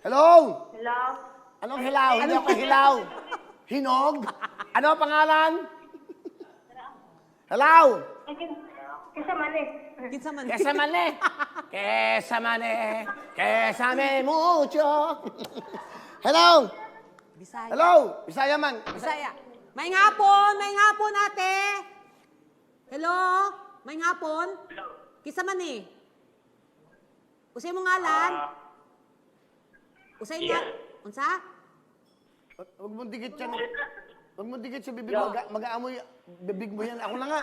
Hello? Hello? Anong hilaw? Hindi ako hilaw. Hinog? Ano ang pangalan? Hello? Isa mali. Kinsa man. Kesamane. Kesamane. Kesame mucho. Hello? Bisaya. Hello? Bisaya man. Bisaya. May hapon ate. Hello? May hapon? Kinsa man eh? Usay mo ngalan? Usay nga. Unsa? Huwag mong dikit siya. Huwag mong dikit sa bibig mo. Mag-aamoy bibig mo yan. Ako na nga.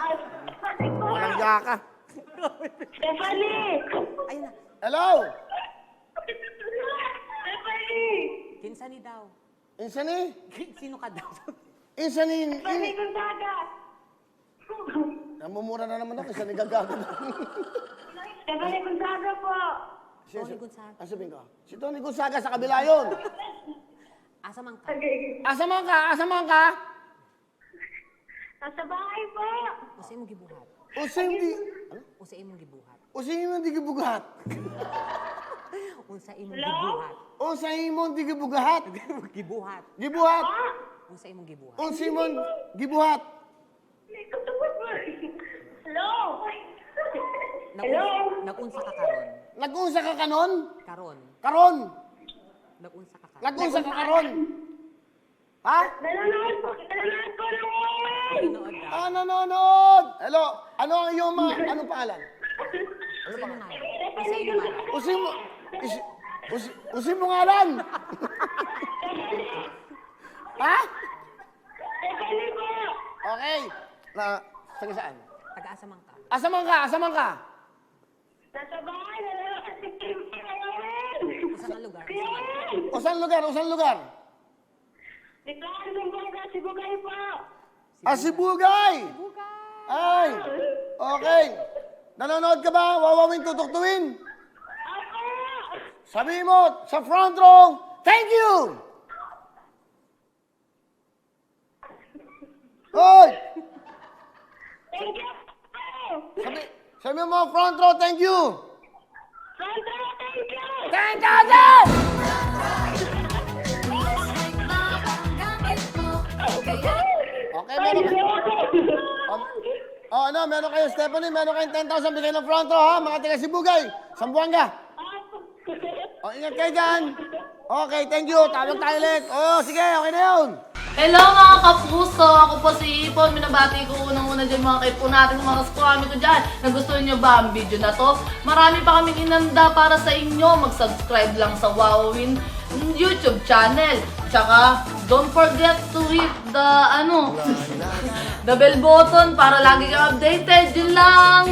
Walang yaka. Stephanie! Ayun na. Hello? Stephanie! Kinsa ni daw? Insa ni? Sino ka daw? Insa ni? Stephanie Gonzaga! Namumura na naman ako. Insa ni gagago na. Stephanie Gonzaga po! Tony Gonzaga. Ang sabihin ko? Si Tony Gonzaga sa kabila yun. Asa man ka? Asaman ka? Asaman ka? Nasa bahay po! Usay mo gibuhat. Usay hindi... Usay mo gibuhat. Usay hindi gibugahat. Unsay mo Hello? gibuhat. Usay mo hindi gibugahat. Gibuhat. Gibuhat. Unsay mo gibuhat. Usay mo gibuhat. Hello? Hello? Nag-unsa ka karon? Nag-unsa ka kanon? Karon. Karon. Nag-unsa ka karon. Nag-unsa ka karon. Ha? Nanonood po ng Huawei! Tinood daw. Ah, nanonood. Hello. Ano ang iyong mga... Anong pangalan? Usay mo ngalan. Usay mo ngalan. Usay mo... Usay mo ngalan. Ha? Stephanie po! Okay. Na... Sige saan? Taga-asa man ka. Asaman ka? Asaman ka? Nasa bahay! Nanonood kasi Kim sa Huawei! Usa ka lugar. Usa ka lugar. Usan lugar? Usan lugar? Diklaan ng baga si Bugay po! Asibugay! Bugay. Ay! Okay. Nanonood ka ba? Wawawin tutuktuin? Ako! Sabi mo sa front row, thank you! Hoy! Thank you! Sabi mo front row, thank you! Sandra, thank you! 10,000! Okay, meron kayo. Ano, meron kayo, Stephanie, meron kayong 10,000 bigay ng front row, ha? Mga taga Sibugay, Sambuanga. O, ingat kayo dyan. Okay, thank you. Tawag tayo ulit. O, sige, okay na yun. Hello mga kapuso! Ako po si Ipon. Minabati ko unang-una dyan mga kaipo natin, mga kaskwami ko dyan. Nagustuhan nyo ba ang video na to? Marami pa kaming inanda para sa inyo. Mag-subscribe lang sa Wowin YouTube channel. Tsaka, don't forget to hit the, the bell button para lagi kang updated. Yun lang!